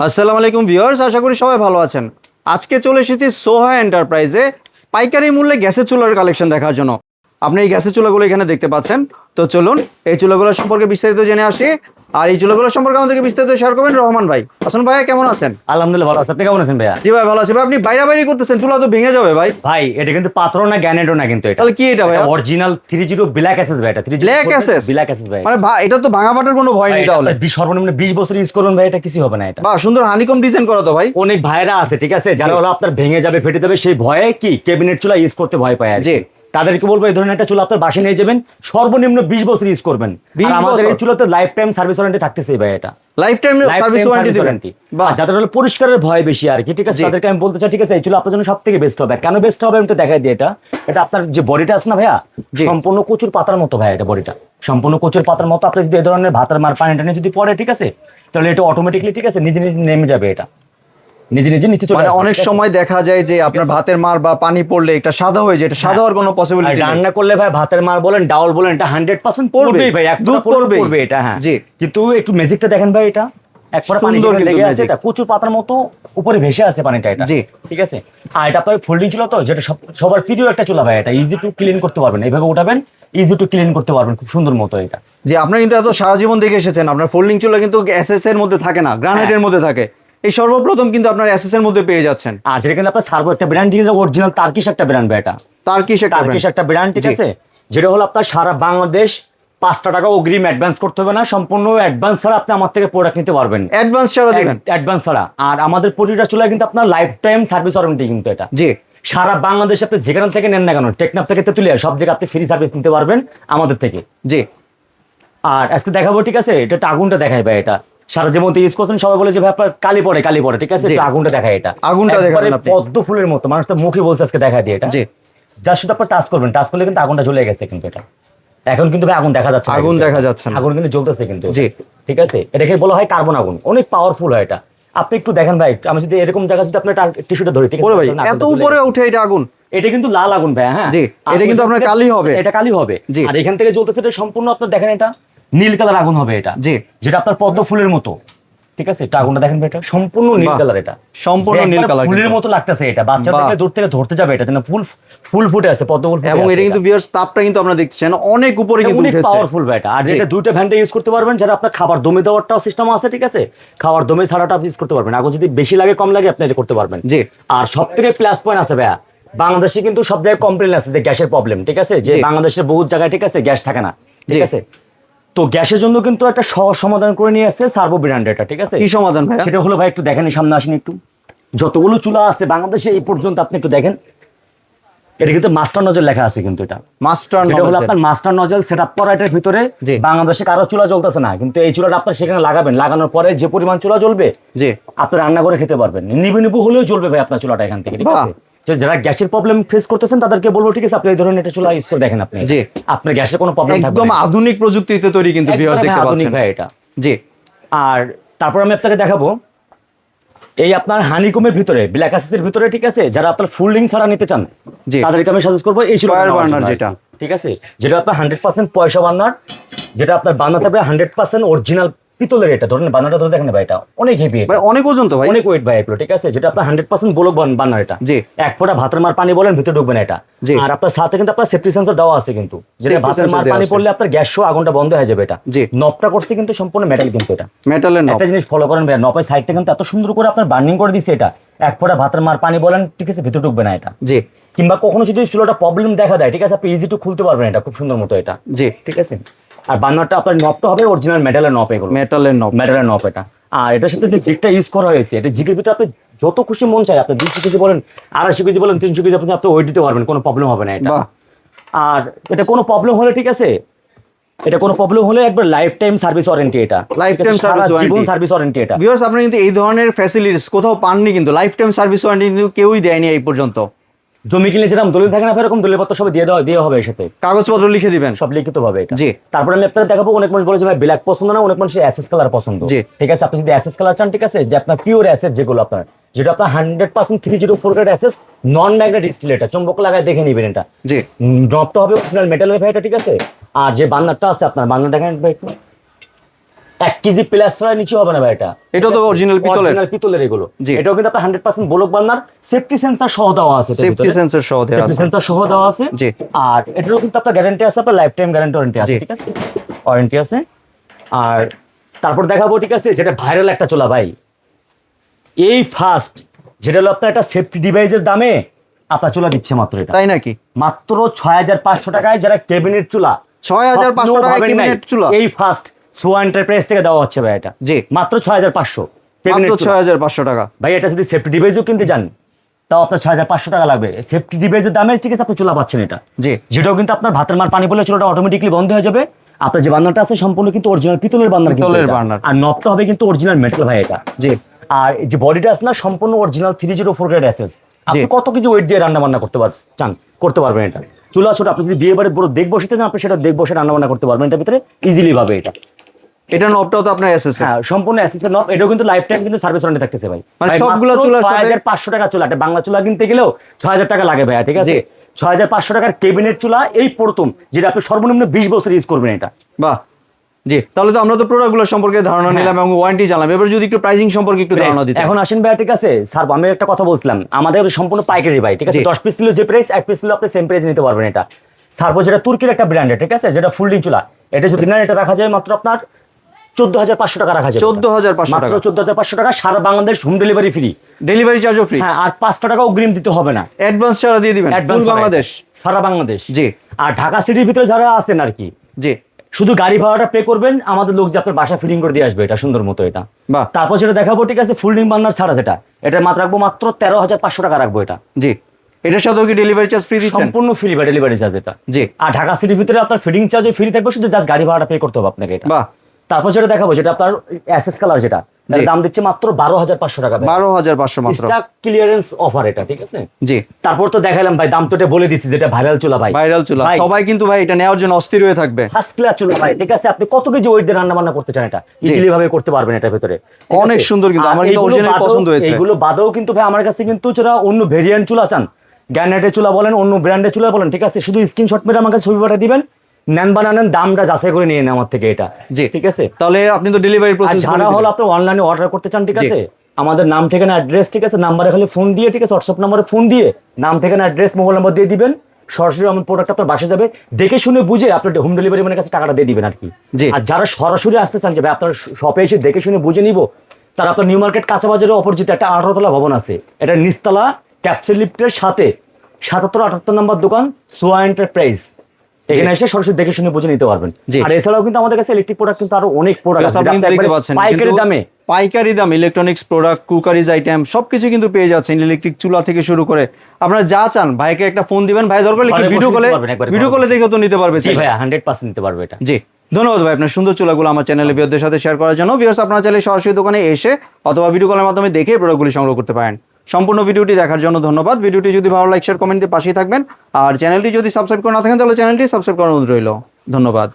আসসালামু আলাইকুম ভিউয়ার্স, আশা করি সবাই ভালো আছেন। আজকে চলে এসেছি সোহা এন্টারপ্রাইজে পাইকারি মূল্যে গ্যাসের চুলার কালেকশন দেখার জন্য। আপনি এই গ্যাসের চুলাগুলো এখানে দেখতে পাচ্ছেন। তো চলুন এই চুলাগুলো সম্পর্কে বিস্তারিত জেনে আসি। আর এই চুলাগুলো সম্পর্কে আমাদেরকে বিস্তারিত শেয়ার করবেন রহমান ভাই। হাসান ভাইয়া কেমন আছেন? আলহামদুলিল্লাহ ভালো আছি। আপনি কেমন আছেন ভাইয়া? জি ভাই ভালো আছি। ভাই আপনি বাইরে করতেছেন, চুলা তো ভেঙে যাবে ভাই। ভাই এটা কিন্তু পাথর না, গ্যানেটও না, কিন্তু এটা তাহলে কি এটা ভাই? অরিজিনাল 30 ব্ল্যাক অ্যাসেস ভাই। এটা 30 ব্ল্যাক অ্যাসেস? ব্ল্যাক অ্যাসেস ভাই। মানে এটা তো ভাঙা ফাটার কোনো ভয় নেই তাহলে? সর্বনিম্ন 20 বছর ইউজ করুন ভাই, এটা কিছু হবে না। এটা বাহ, সুন্দর হানিকম ডিজাইন করা তো ভাই। অনেক ভাইরা আছে ঠিক আছে, যারা হলো আপনার ভেঙে যাবে, ফেটে যাবে, সেই ভয়ে কি ক্যাবিনেট চুলা ইউজ করতে ভয় পায় আর জি। তাদেরকে বলবো এই ধরনের একটা চুলা আপনার বাসে নিয়ে যাবেন, সর্বনিম্ন 20 বছর ইউজ করবেন। আর আমাদের এই চুলাতে লাইফ টাইম সার্ভিস ওয়ারেন্টি থাকতেছে ভাই। এটা লাইফ টাইম সার্ভিস ওয়ারেন্টি দিবেন। বাহ, যাদের হলো পরিষ্কারের ভয় বেশি আর কি, ঠিক আছে, তাদেরকে আমি বলতে চাই ঠিক আছে এই চুলা আপনার জন্য সবথেকে বেস্ট হবে। কেন বেস্ট হবে আমি তো দেখাই দিই। এটা আপনার যে বডিটা আছে না ভাইয়া, সম্পূর্ণ কচুর পাতার মতো ভাই। এটা বডিটা সম্পূর্ণ কচুর পাতার মতো। আপনি যদি এই ধরনের ভাতের মার পানিটা নিয়ে যদি পড়ে ঠিক আছে, তাহলে এটা অটোমেটিকলি ঠিক আছে নিজে নিজে নেমে যাবে। এটা নিজে নিজে নিচে চলে মানে অনেক সময় দেখা যায় যে আপনার ভাতের মার বা পানি পড়লে এটা সাদা হয়ে যায়, এটা সাদা হওয়ার কোনো পসিবিলিটি নেই। রান্না করলে ভাই ভাতের মার বলেন ডাউল বলেন এটা 100% পড়বে ভাই। এক দুধ পড়বে এটা। হ্যাঁ জি। কিন্তু একটু ম্যাজিকটা দেখেন ভাই, এটা এক ফোঁটা পানি লেগে আছে, এটা কচুর পাতার মতো উপরে ভেসে আছে পানিটা। এটা জি ঠিক আছে। আর এটা আপনার ফোল্ডিং চুলা তো, যেটা সবার প্রিয় একটা চুলা ভাই। এটা ইজি টু ক্লিন করতে পারবেন, এইভাবে উঠাবেন, ইজি টু ক্লিন করতে পারবেন খুব সুন্দর মতো। এটা জি, আপনারা কিন্তু এত সারা জীবন দেখে এসেছেন, আপনার ফোল্ডিং চুলা কিন্তু এসএস এর মধ্যে থাকে না, গ্রানাইটের মধ্যে থাকে। এই সর্বপ্রথম কিন্তু আপনার এসএস এর মধ্যে পেয়ে যাচ্ছেন। আর যেটা কিন্তু আপনার সার্ভো একটা ব্র্যান্ড, অরিজিনাল তার্কিশ একটা ব্র্যান্ড ভাই। এটা তার্কিশ একটা ব্র্যান্ড ঠিক আছে, যেটা হলো আপনার সারা বাংলাদেশ 5টা টাকা অগ্রিম অ্যাডভান্স করতে হবে না, সম্পূর্ণ অ্যাডভান্স ছাড়া আপনি আমার থেকে প্রোডাক্ট নিতে পারবেন। অ্যাডভান্স ছাড়া দিবেন? অ্যাডভান্স ছাড়া। আর আমাদের প্রতিটা চুলা কিন্তু আপনার লাইফ টাইম সার্ভিস ওয়ারেন্টি কিন্তু এটা। জি। সারা বাংলাদেশে আপনি যেখান থেকে নেন না কেন, টেকনাফ থেকে তেতুলিয়া সব জায়গায় আপনি ফ্রি সার্ভিস নিতে পারবেন আমাদের থেকে। জি। আর আজকে দেখাবো ঠিক আছে, এটা আগুনটা দেখাই ভাই। এটা সারা জীবন ইউজ করছেন, সবাই বলে যে ভাই আপনার কালি পড়ে ঠিক আছে, আগুনটা দেখায়। এটা আগুনটা দেখাবেন আপনি? পদ্ম ফুলের মতো, মানুষ তো মুখে বলছে আজকে দেখা দিয়ে। এটা জি। যা শুধু আপনার টাচ করবেন, টাচ করলে কিন্তু আগুনটা জ্বলে গেছে কিন্তু। এটা এখন কিন্তু ভাই আগুন দেখা যাচ্ছে, আগুন দেখা যাচ্ছে না, আগুন কিন্তু জ্বলতেছে কিন্তু। জি ঠিক আছে, এটাকে বলা হয় কার্বন আগুন, অনেক পাওয়ারফুল হয় এটা। আপনি একটু দেখেন ভাই, আমি যদি এরকম জায়গা যদি আপনার টিস্যুটা ধরি ঠিক আছে, ভাই এত উপরে উঠে এটা আগুন, এটা কিন্তু লাল আগুন ভাই। হ্যাঁ জি, এটা কিন্তু আপনার কালি হবে, এটা কালি হবে। আর এখান থেকে জ্বলতেছে এটা সম্পূর্ণ আপনার দেখেন, এটা নীল কালার আগুন হবে এটা। জি, যেটা আপনার পদ্ম ফুলের মতো ঠিক আছে। এটা আগুনটা দেখেন ভাই, এটা সম্পূর্ণ নীল কালার। এটা সম্পূর্ণ নীল কালার, ফুলের মতো লাগতেছে। এটা বাচ্চাদেরকে দূর থেকে ধরতে যাবে, এটা যেন ফুল ফুটে আছে, পদ্ম ফুল। এবং এটা কিন্তু ভিউয়ার্স তাপটা কিন্তু আপনারা দেখছেন অনেক উপরে কিন্তু উঠেছে, পাওয়ারফুল ভাই এটা। আর এটা দুইটা ভ্যানটা ইউজ করতে পারবেন, যারা আপনার খাবার দমে দেওয়ারটাও সিস্টেম আছে ঠিক আছে, খাবার দমে ছাড়াটা ইউজ করতে পারবেন। আগুন যদি বেশি লাগে কম লাগে আপনি এটা করতে পারবেন। জি। আর সবথেকে প্লাস পয়েন্ট আছে ভাইয়া, বাংলাদেশে কিন্তু সব জায়গায় কমপ্লেন আছে যে গ্যাসের প্রবলেম ঠিক আছে, যে বাংলাদেশের বহুত জায়গায় ঠিক আছে গ্যাস থাকে না ঠিক আছে। তো গ্যাসের জন্য কিন্তু একটা সহজ সমাধান করে নিয়ে আসছে সার্ভো ব্র্যান্ড। এটা ঠিক আছে। কি সমাধান ভাই? সেটা হলো ভাই, একটু দেখেন, সামনে আসেন একটু। যতগুলো চুলা আছে বাংলাদেশে এই পর্যন্ত আপনি একটু দেখেন, এটা কিন্তু মাস্টার নজল লেখা আছে কিন্তু। এটা মাস্টার নজল, হলো আপনার মাস্টার নজল সেটআপ করা এটার ভিতরে। বাংলাদেশে কারো চুলা জ্বলতেছে না, কিন্তু এই চুলাটা আপনার সেখানে লাগাবেন, লাগানোর পরে যে পরিমাণ চুলা জ্বলবে জি আপনি রান্না করে খেতে পারবেন, নিবু হলেও জ্বলবে ভাই আপনার চুলাটা এখান থেকে ঠিক আছে। যারা গ্যাসের প্রবলেম ফেস করতেছেন তাদেরকে বলবো ঠিক আছে, আপনি এই ধরনের একটা চুলা ইউজ করে দেখেন আপনি। জি, আপনার গ্যাসের কোনো প্রবলেম থাকবে না। একদম আধুনিক প্রযুক্তিতে তৈরি কিন্তু ভিউয়ার্স দেখতে পাচ্ছেন ভাই এটা। জি। আর তারপর আমি আপনাকে দেখাবো এই আপনার হানিকমের ভিতরে, ব্ল্যাক অ্যাসেসের ভিতরে ঠিক আছে, যারা আপনার ফুলডিং ছাড়া নিতে চান তাদেরকে আমি সাজেস্ট করবো এই স্কয়ার বার্নার, যেটা ঠিক আছে, যেটা আপনার 100% পয়সা বার্নার, যেটা আপনার বার্নার থাকবে 100% অরিজিনাল পিতলের। এটা ধরেন বার্নারটা ধরে দেখেন ভাই, এটা অনেক হেভি ভাই, অনেক ওজন তো ভাই, অনেক ওয়েট ভাই এগুলো ঠিক আছে। যেটা আপনার 100% বলক বার্নার। এটা জি, এক ফোঁটা ভাতের মার পানি বলেন ভিতরে ঢুকবে না এটা। আর আপনার সাথে কিন্তু আপনার সেফটি সেন্সর দেওয়া আছে কিন্তু, যেটা ভাতের মার পানি পড়লে আপনার গ্যাস শো আগুনটা বন্ধ হয়ে যাবে। এটা জি, নবটা করতে কিন্তু সম্পূর্ণ মেটাল কিন্তু। এটা মেটালের নব। একটা জিনিস ফলো করেন ভাই, নবের সাইডটা কিন্তু এত সুন্দর করে আপনার বার্নিং করে দিচ্ছে। এটা এক ফোঁটা ভাতের মার পানি বলেন ঠিক আছে ভিতরে ঢুকবে না এটা। জি, কিংবা কখনো যদি চুলাটা প্রবলেম দেখা দেয় ঠিক আছে, আপনি ইজি টু খুলতে পারবেন এটা খুব সুন্দর মতো। এটা জি ঠিক আছে। আর বার্নারটা আপনার নবটা হবে অরিজিনাল মেটালের নব, এগুলো মেটালের নব এটা। আর এটার সাথে যে জিগটা ইউজ করা হয়েছে, এটা জিগের ভিতরে আপনি যত খুশি মন চায় আপনি 200 কেজি বলেন, 250 কেজি বলেন, 300 কেজি আপনি ওয়েট দিতে পারবেন, কোনো প্রবলেম হবে না এটা। আর এটা কোনো প্রবলেম হলে ঠিক আছে, এটা কোনো প্রবলেম হলে একবার লাইফ টাইম সার্ভিস ওয়ারেন্টি। এটা লাইফ টাইম সার্ভিস ওয়ারেন্টি। এটা ভিউয়ার্স আপনারা কিন্তু এই ধরনের ফ্যাসিলিটিস কোথাও পাননি, কিন্তু লাইফ টাইম সার্ভিস ওয়ারেন্টি কিন্তু কেউই দেয়নি এই পর্যন্ত। জমি কিনলে যেরকম দলিল থাকে না এরকম দলিলপত্র সব দিয়ে হবে, সাথে কাগজপত্র লিখে দিবেন সব লিখিত ভাবে। জি। তারপরে আমি আপনাদের দেখাবো, অনেক মানুষ বলে যে ভাই ব্ল্যাক পছন্দ না, অনেক মানুষের অ্যাসেস কালার পছন্দ। জি ঠিক আছে, আপনি যদি অ্যাসেস কালার চান ঠিক আছে, যে আপনার পিওর অ্যাসেস যেগুলো আপনার, যেটা আপনার 100% 304 grade SS non magnetic steel, এটা চুম্বক লাগায় দেখে নিবেন। এটা জি, নবটা হবে অরিজিনাল মেটালের ভাই এটা ঠিক আছে। আর যে বার্নারটা আছে আপনার, বার্নার দেখেন ভাই, 1 কেজি প্লাস্টারের নিচে হবে না ভাই এটা। এটা তো অরিজিনাল পিতলের এগুলো। জি। এটাও কিন্তু আপনার 100% ব্লক বার্নার, সেফটি সেন্সর সহ দেওয়া আছে। সেফটি সেন্সর সহ দেওয়া আছে। সেন্সর সহ দেওয়া আছে। জি। আর এটারও কিন্তু আপনার গ্যারান্টি আছে, আপনার লাইফ টাইম ওয়ারেন্টি আছে, ঠিক আছে? ওয়ারেন্টি আছে। আর তারপর দেখাবো, ঠিক আছে, যেটা ভাইরাল একটা চুলা ভাই, এই ফার্স্ট, যেটা হলো আপনার একটা সেফটি ডিভাইসের দামে আপনার চুলা দিচ্ছে মাত্র এটা। তাই নাকি? মাত্র 6500 টাকায়, যারা ক্যাবিনেট চুলা 6500 টাকায় ক্যাবিনেট চুলা এই ফার্স্ট সোয়া এন্টারপ্রাইজ থেকে দেওয়া হচ্ছে ভাই এটা। জি। মাত্র 6500 মাত্র 6500 টাকা ভাই। এটা যদি সেফটি ডিভাইসও কিনতে যান তাও আপনার 6500 টাকা লাগবে। সেফটি ডিভাইসের দামে, ঠিক আছে, আপনি চুলা পাচ্ছেন এটা। জি। যেটাও কিন্তু আপনার ভাতের মার পানি পড়লে চুলাটা অটোমেটিকলি বন্ধ হয়ে যাবে। আপনার যে বার্নারটা আছে সম্পূর্ণ কিন্তু অরিজিনাল পিতলের বার্নার, আর নবটা হবে কিন্তু অরিজিনাল মেটাল ভাই এটা। জি। আর যে বডিটা আছে না, সম্পূর্ণ অরিজিনাল 304 গ্রেড এসএস। আপনি কত কিছু ওয়েট দিয়ে রান্না বান্না করতে চান, করতে পারবেন এটা। চুলা ছোট, আপনি যদি বিয়ে বাড়ির বড় দেখ বসে থাকেন, আপনি সেটা দেখ বসে রান্না বান্না করতে পারবেন এটার ভিতরে ইজিলি ভাবে এটা। এটা নবটাও তো আপনার এসএস। হ্যাঁ, সম্পূর্ণ এসএস এর নব। এটাও কিন্তু লাইফ টাইম কিন্তু সার্ভিস ওয়ারেন্টি থাকতেছে ভাই। মানে সবগুলো চুলা 6500 টাকা চুলা। এটা বাংলা চুলা কিনতে গেলেও 6000 টাকা লাগে ভাই, ঠিক আছে? 6500 টাকার ক্যাবিনেট চুলা, এই প্রথম, যেটা আপনি সর্বনিম্ন 20 বছর ইউজ করবেন এটা। বাহ। জি, তাহলে তো আমরা তো প্রোডাক্টগুলো সম্পর্কে ধারণা নিলাম এবং ওয়ারেন্টি জানলাম। এবার যদি একটু প্রাইসিং সম্পর্কে একটু ধারণা দিতে। এখন আসেন ভাই, ঠিক আছে স্যার, আমি একটা কথা বলছিলাম, আমাদের সম্পূর্ণ পাইকারি ভাই, ঠিক আছে? 10 পিস নিলে যে প্রাইস, 1 পিস নিলে আপনি সেম প্রাইস নিতে পারবেন এটা। সার্ভো যেটা তুর্কির একটা ব্র্যান্ড, ঠিক আছে, যেটা ফুলডিং চুলা, এটা যদি না, এটা রাখা যায় মাত্র আপনার 14500 টাকা রাখা যায়। 14500 টাকা, মাত্র 14500 টাকা, সারা Bangladesh home delivery free. Delivery চার্জও ফ্রি। হ্যাঁ, আর 500 টাকা অগ্রিম দিতে হবে না। অ্যাডভান্স ছাড়া দিয়ে দিবেন ফুল বাংলাদেশ, সারা বাংলাদেশ। জি। আর ঢাকা সিটির ভিতরে যারা আছেন আর কি, জি, শুধু গাড়ি ভাড়াটা পে করবেন, আমাদের লোক যে আপনার বাসা ফিটিং করে দিয়ে আসবে এটা সুন্দর মতো এটা। বাহ। তারপর যেটা দেখাবো, ঠিক আছে, ফুলডিং বার্নার ছাড়া, যেটা এটা মাত্র রাখবো মাত্র 13500 টাকা রাখবো এটা। জি। এটার সাথেও কি ডেলিভারি চার্জ ফ্রি দিচ্ছেন? সম্পূর্ণ ফ্রি বা ডেলিভারি চার্জ এটা। জি। আর ঢাকা সিটির ভিতরে আপনার ফিটিং চার্জ ফ্রি থাকবে, শুধু জাস্ট গাড়ি ভাড়াটা পে করতে হবে আপনাকে এটা। বাহ। তারপর যেটা দেখাবো, যেটা আপনার এসএস কালার, যেটা দাম দিচ্ছে মাত্র 12500 টাকা। 12500 মাত্র, স্টক ক্লিয়ারেন্স অফার এটা, ঠিক আছে? জি। তারপর তো দেখালাম ভাই, দাম তো এটা বলে দিচ্ছি, যেটা ভাইরাল চুলা ভাই। ভাইরাল চুলা সবাই কিন্তু ভাই এটা নেওয়ার জন্য অস্থির হয়ে থাকবে। ফার্স্ট ক্লাস চুলা ভাই, ঠিক আছে? আপনি কত কেজি ওয়েট দিয়ে রান্না বান্না করতে চান, এটা ইজিলি ভাবে করতে পারবেন এটার ভিতরে। অনেক সুন্দর, কিন্তু আমার কিন্তু অরিজিনাল পছন্দ হয়েছে। এগুলো বাদেও কিন্তু ভাই আমার কাছে কিন্তু যারা অন্য ভেরিয়েন্ট চুলা চান, গ্যানেটের চুলা বলেন, অন্য ব্র্যান্ডের চুলা বলেন, ঠিক আছে, শুধু স্ক্রিনশট মেরে আমাকে ছবি পাঠিয়ে দিবেন, নেন বানানেন, দামটা যাচাই করে নিয়ে নেন আমার থেকে এটা। জি, ঠিক আছে? তাহলে আপনি তো ডেলিভারি প্রসেস যারা হলো আপনি অনলাইনে অর্ডার করতে চান, ঠিক আছে, আমাদের নাম ঠিকানা অ্যাড্রেস, ঠিক আছে, নাম্বারে খালি ফোন দিয়ে, ঠিক আছে, হোয়াটসঅ্যাপ নাম্বারে ফোন দিয়ে নাম ঠিকানা অ্যাড্রেস মোবাইল নাম্বার দিয়ে দিবেন, সরাসরি আমার প্রোডাক্ট আপনার বাসায় যাবে, দেখে শুনে বুঝে আপনার হোম ডেলিভারি মানে কাছে টাকাটা দিয়ে দিবেন আর কি। আর যারা সরাসরি আসতে চান যে ভাই আপনার শপে এসে দেখে শুনে বুঝে নিব, তারা আপনার নিউ মার্কেট কাঁচা বাজারের অপোজিট একটা 18 তলা ভবন আছে, এটা নিচতলা ক্যাপচার লিফটের সাথে 77-78 নম্বর দোকান, সোয়া এন্টারপ্রাইজ। এখানে এসে সরাসরি দেখে শুনে বুঝে নিতে পারবেন। আর এছাড়াও কিন্তু আমাদের কাছে ইলেকট্রিক প্রোডাক্ট কিন্তু আরো অনেক প্রোডাক্ট আছে, পাইকারি দামে ইলেকট্রনিক্স প্রোডাক্ট, কুকারিজ আইটেম সবকিছু কিন্তু পেয়ে যাচ্ছেন, ইলেকট্রিক চুলা থেকে শুরু করে। আপনারা যা চান ভাইকে একটা ফোন দিবেন, ভাই দরকার হলে ভিডিও কলে দেখেও তো নিতে পারবে। জি ভাই, 100% নিতে পারবে এটা। জি, ধন্যবাদ ভাই আপনার সুন্দর চুলাগুলো আমার চ্যানেলে ভিউয়ারদের সাথে শেয়ার করার জন্য। ভিউয়ার্স, আপনারা চাইলে সরাসরি দোকানে এসে অথবা ভিডিও কলের মাধ্যমে দেখে প্রোডাক্টগুলি সংগ্রহ করতে পারেন। সম্পূর্ণ ভিডিওটি দেখার জন্য ধন্যবাদ। ভিডিওটি যদি ভালো লাইক শেয়ার কমেন্ট দিয়ে পাশেই থাকবেন, আর চ্যানেলটি যদি সাবস্ক্রাইব করে না থাকেন তাহলে চ্যানেলটি সাবস্ক্রাইব করার অনুরোধ রইল। ধন্যবাদ।